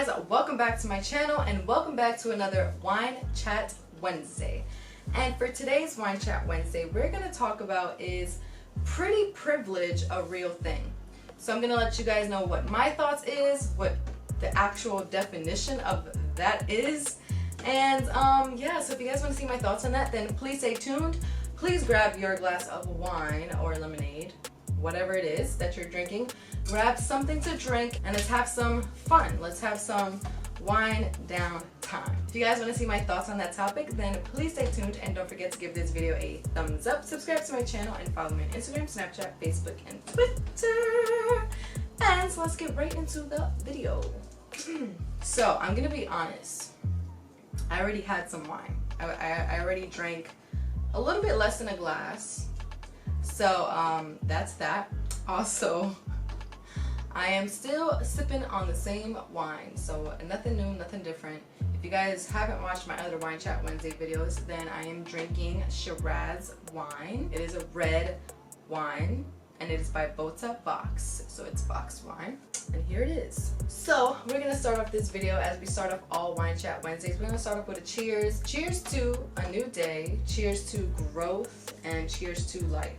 guys, welcome back to my channel and welcome back to another Wine Chat Wednesday. And for today's Wine Chat Wednesday, we're going to talk about is pretty privilege a real thing? So I'm going to let you guys know what my thoughts is, what the actual definition of that is. And yeah, so if you guys want to see my thoughts on that, then please stay tuned. Please grab your glass of wine or lemonade, whatever it is that you're drinking. Grab something to drink and let's have some fun. Let's have some wine down time. If you guys want to see my thoughts on that topic, then please stay tuned and don't forget to give this video a thumbs up, subscribe to my channel, and follow me on Instagram, Snapchat, Facebook, and Twitter. And so let's get right into the video. So I'm gonna be honest. I already had some wine. I already drank a little bit less than a glass. So that's that. Also, I am still sipping on the same wine, so nothing new, nothing different. If you guys haven't watched my other Wine Chat Wednesday videos, then I am drinking Shiraz wine. It is a red wine and it is by Bota Box, so it's boxed wine, and here it is. So we're gonna start off this video as we start off all Wine Chat Wednesdays. We're gonna start off with a cheers. Cheers to a new day, cheers to growth, and cheers to life.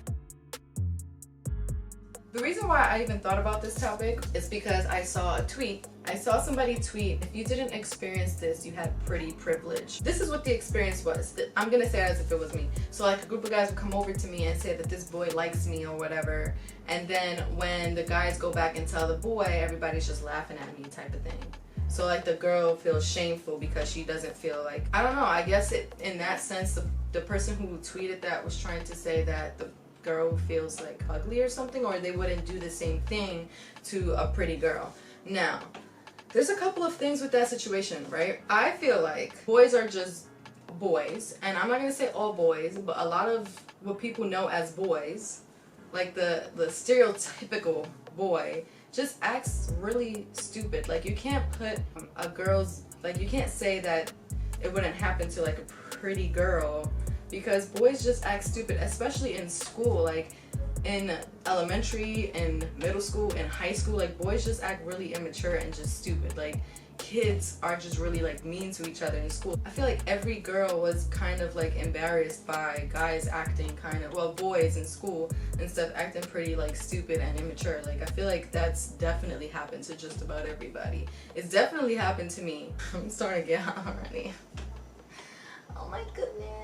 The reason why I even thought about this topic is because I saw a tweet. I saw somebody tweet, if you didn't experience this, you had pretty privilege. This is what the experience was. I'm gonna say it as if it was me. So like a group of guys would come over to me and say that this boy likes me or whatever. And then when the guys go back and tell the boy, everybody's just laughing at me type of thing. So like the girl feels shameful because she doesn't feel like, I don't know, I guess in that sense, the person who tweeted that was trying to say that the girl feels like ugly or something, or they wouldn't do the same thing to a pretty girl. Now, there's a couple of things with that situation, right? I feel like boys are just boys, and I'm not gonna say all boys, but a lot of what people know as boys, like the stereotypical boy, just acts really stupid. Like you can't put a girl's, like you can't say that it wouldn't happen to like a pretty girl, because boys just act stupid, especially in school, like in elementary and middle school and high school. Like boys just act really immature and just stupid. Like kids are just really like mean to each other in school. I feel like every girl was kind of like embarrassed by guys acting kind of, well, boys in school and stuff acting pretty like stupid and immature. Like I feel like that's definitely happened to just about everybody. It's definitely happened to me. I'm starting to get hot already. Oh my goodness.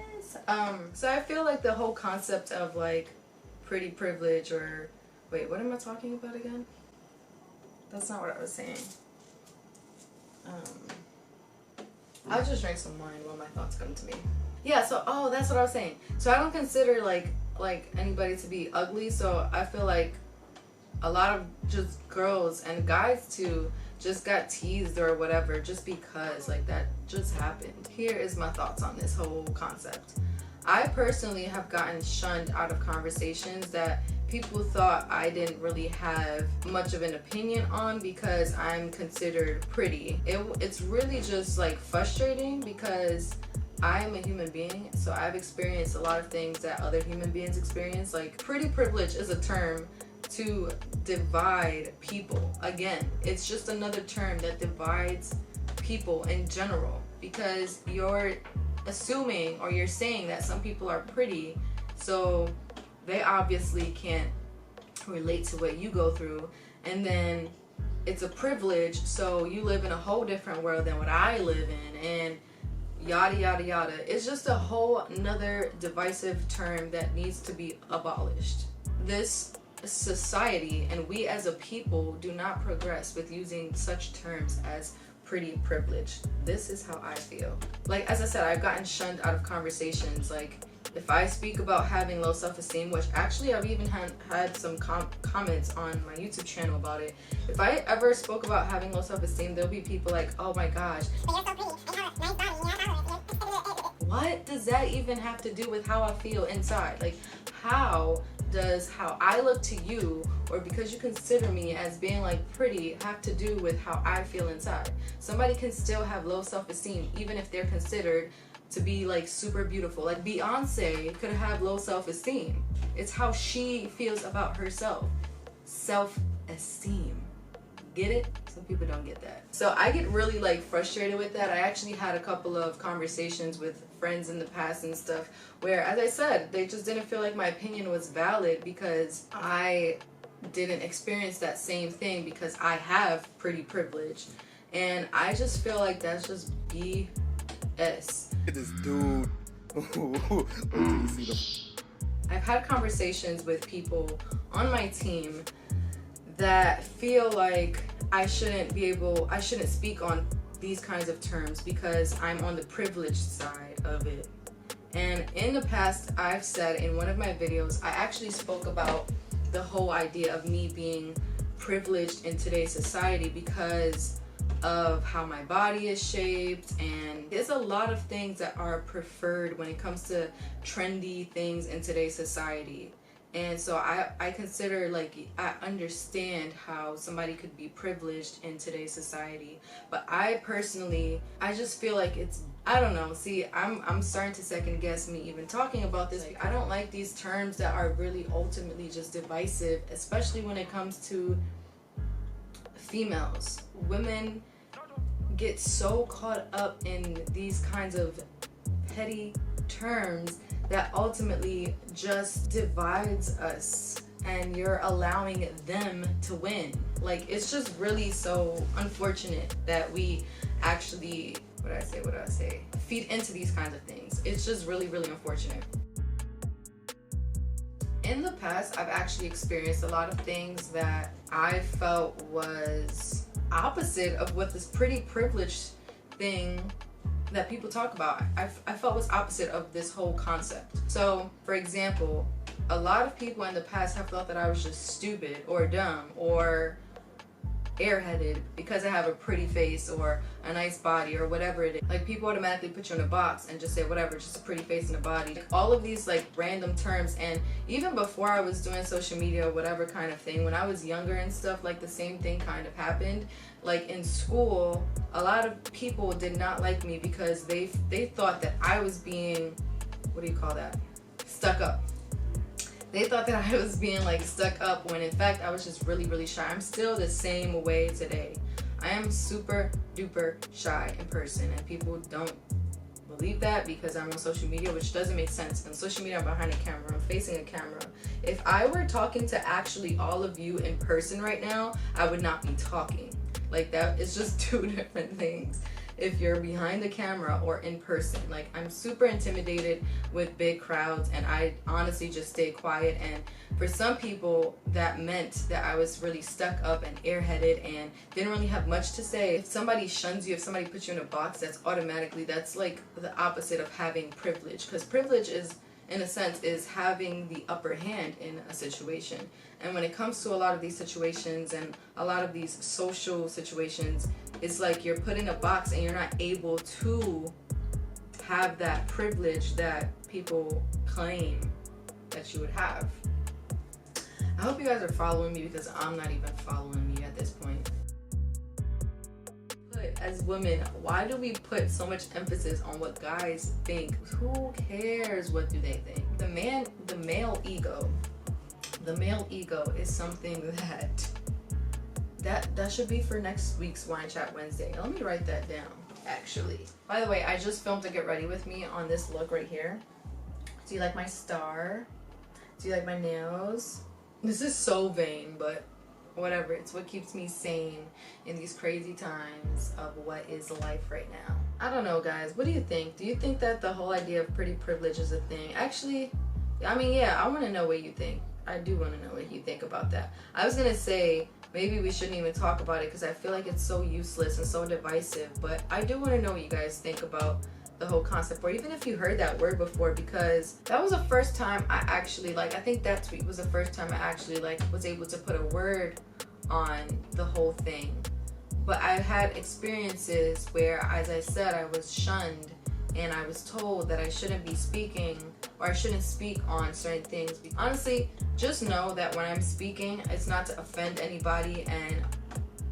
So I feel like the whole concept of like pretty privilege, or wait, what am I talking about again? That's not what I was saying. I'll just drink some wine while my thoughts come to me. Yeah, so that's what I was saying. So I don't consider like anybody to be ugly, so I feel like a lot of just girls and guys too just got teased or whatever just because like that just happened. Here is my thoughts on this whole concept. I personally have gotten shunned out of conversations that people thought I didn't really have much of an opinion on because I'm considered pretty. It's really just like frustrating because I am a human being, so I've experienced a lot of things that other human beings experience. Like pretty privilege is a term to divide people. Again, it's just another term that divides people in general, because you're assuming or you're saying that some people are pretty, so they obviously can't relate to what you go through, and then it's a privilege, so you live in a whole different world than what I live in, and yada yada yada. It's just a whole another divisive term that needs to be abolished. This society and we as a people do not progress with using such terms as pretty privilege. This is how I feel. Like as I said, I've gotten shunned out of conversations. Like if I speak about having low self-esteem, which actually I've even had some comments on my YouTube channel about it. If I ever spoke about having low self-esteem, there'll be people like, oh my gosh, but you're so pretty and you have a nice body. What does that even have to do with how I feel inside? Like how does how I look to you, or because you consider me as being like pretty, have to do with how I feel inside? Somebody can still have low self-esteem even if they're considered to be like super beautiful. Like Beyonce could have low self-esteem. It's how she feels about herself. Self-esteem. get it, some people don't get that. So I get really like frustrated with that. I actually had a couple of conversations with friends in the past and stuff where, as I said, they just didn't feel like my opinion was valid because I didn't experience that same thing because I have pretty privilege. And I just feel like that's just BS. This dude. I've had conversations with people on my team that feel like I shouldn't speak on these kinds of terms because I'm on the privileged side of it. And in the past, I've said in one of my videos, I actually spoke about the whole idea of me being privileged in today's society because of how my body is shaped, and there's a lot of things that are preferred when it comes to trendy things in today's society. And so I consider, like, I understand how somebody could be privileged in today's society, but I personally, I just feel like it's, I don't know, see, I'm starting to second guess me even talking about this. I don't like these terms that are really ultimately just divisive, especially when it comes to females. Women get so caught up in these kinds of petty terms that ultimately just divides us, and you're allowing them to win. Like, it's just really so unfortunate that we actually, feed into these kinds of things. It's just really, really unfortunate. In the past, I've actually experienced a lot of things that I felt was opposite of what this pretty privileged thing that people talk about, I felt was opposite of this whole concept. So, for example, a lot of people in the past have thought that I was just stupid or dumb or airheaded because I have a pretty face or a nice body or whatever it is. Like, people automatically put you in a box and just say whatever, just a pretty face and a body. Like, all of these like random terms. And even before I was doing social media or whatever kind of thing, when I was younger and stuff, like the same thing kind of happened. Like in school, a lot of people did not like me because they thought that I was being, what do you call that? Stuck up. They thought that I was being like stuck up when in fact I was just really, really shy. I'm still the same way today. I am super duper shy in person, and people don't believe that because I'm on social media, which doesn't make sense. On social media, I'm behind a camera, I'm facing a camera. If I were talking to actually all of you in person right now, I would not be talking. Like, that is just two different things. If you're behind the camera or in person, like, I'm super intimidated with big crowds, and I honestly just stay quiet. And for some people, that meant that I was really stuck up and airheaded and didn't really have much to say. If somebody shuns you, if somebody puts you in a box, that's like the opposite of having privilege, because privilege is, in a sense, is having the upper hand in a situation. And when it comes to a lot of these situations and a lot of these social situations, it's like you're put in a box and you're not able to have that privilege that people claim that you would have. I hope you guys are following me, because I'm not even following me at this point. But as women, why do we put so much emphasis on what guys think? Who cares what do they think? The male ego is something that should be for next week's Wine Chat Wednesday. Let me write that down, actually. By the way, I just filmed to get ready with me on this look right here. Do you like my star? Do you like my nails? This is so vain, but whatever. It's what keeps me sane in these crazy times of what is life right now. I don't know, guys. What do you think? Do you think that the whole idea of pretty privilege is a thing? Actually, I mean, yeah, I want to know what you think. I do want to know what you think about that. I was going to say maybe we shouldn't even talk about it because I feel like it's so useless and so divisive, but I do want to know what you guys think about the whole concept, or even if you heard that word before, because that was the first time I actually, like, I think that tweet was the first time I actually, like, was able to put a word on the whole thing. But I had experiences where, as I said, I was shunned and I was told that I shouldn't be speaking, or I shouldn't speak on certain things. Honestly, just know that when I'm speaking, it's not to offend anybody, and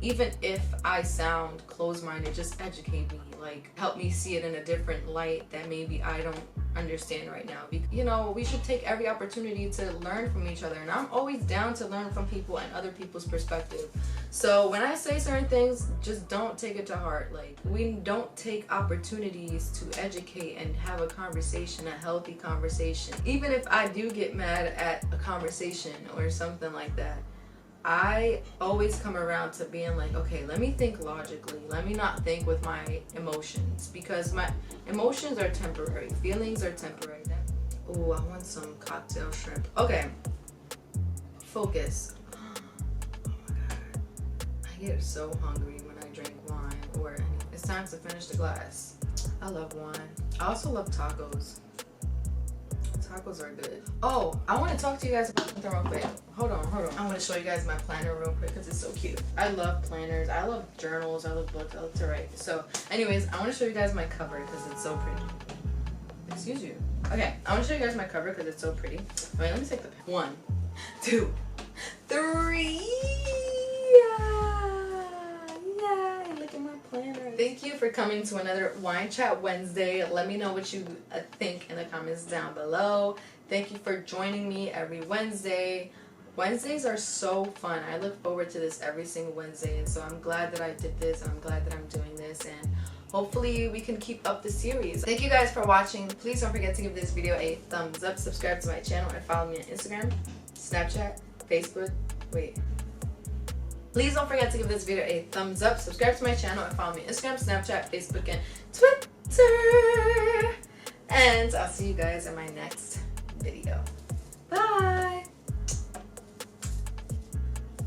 even if I sound closed-minded, just educate me, like help me see it in a different light that maybe I don't understand right now. You know, we should take every opportunity to learn from each other, and I'm always down to learn from people and other people's perspective. So when I say certain things, just don't take it to heart. Like, we don't take opportunities to educate and have a conversation, a healthy conversation. Even if I do get mad at a conversation or something like that, I always come around to being like, okay, let me think logically. Let me not think with my emotions, because my emotions are temporary. Feelings are temporary. Oh, I want some cocktail shrimp. Okay. Focus. Oh my God. I get so hungry when I drink wine, or it's time to finish the glass. I love wine. I also love tacos. Tacos are good. Oh, I want to talk to you guys about something real quick. Hold on. I want to show you guys my planner real quick because it's so cute. I love planners. I love journals. I love books. I love to write. So, anyways, I want to show you guys my cover because it's so pretty. Excuse you. Okay, I want to show you guys my cover because it's so pretty. Wait, let me take the pen. 1, 2, 3. Yeah, look at my planner. Thank you for coming to another Wine Chat Wednesday. Let me know what you think in the comments down below. Thank you for joining me every Wednesday. Wednesdays are so fun. I look forward to this every single Wednesday, and so I'm glad that I did this, and I'm glad that I'm doing this, and hopefully we can keep up the series. Thank you guys for watching. Please don't forget to give this video a thumbs up, subscribe to my channel, and follow me on Instagram, Snapchat, Facebook. Please don't forget to give this video a thumbs up, subscribe to my channel, and follow me on Instagram, Snapchat, Facebook, and Twitter. And I'll see you guys in my next video. Bye!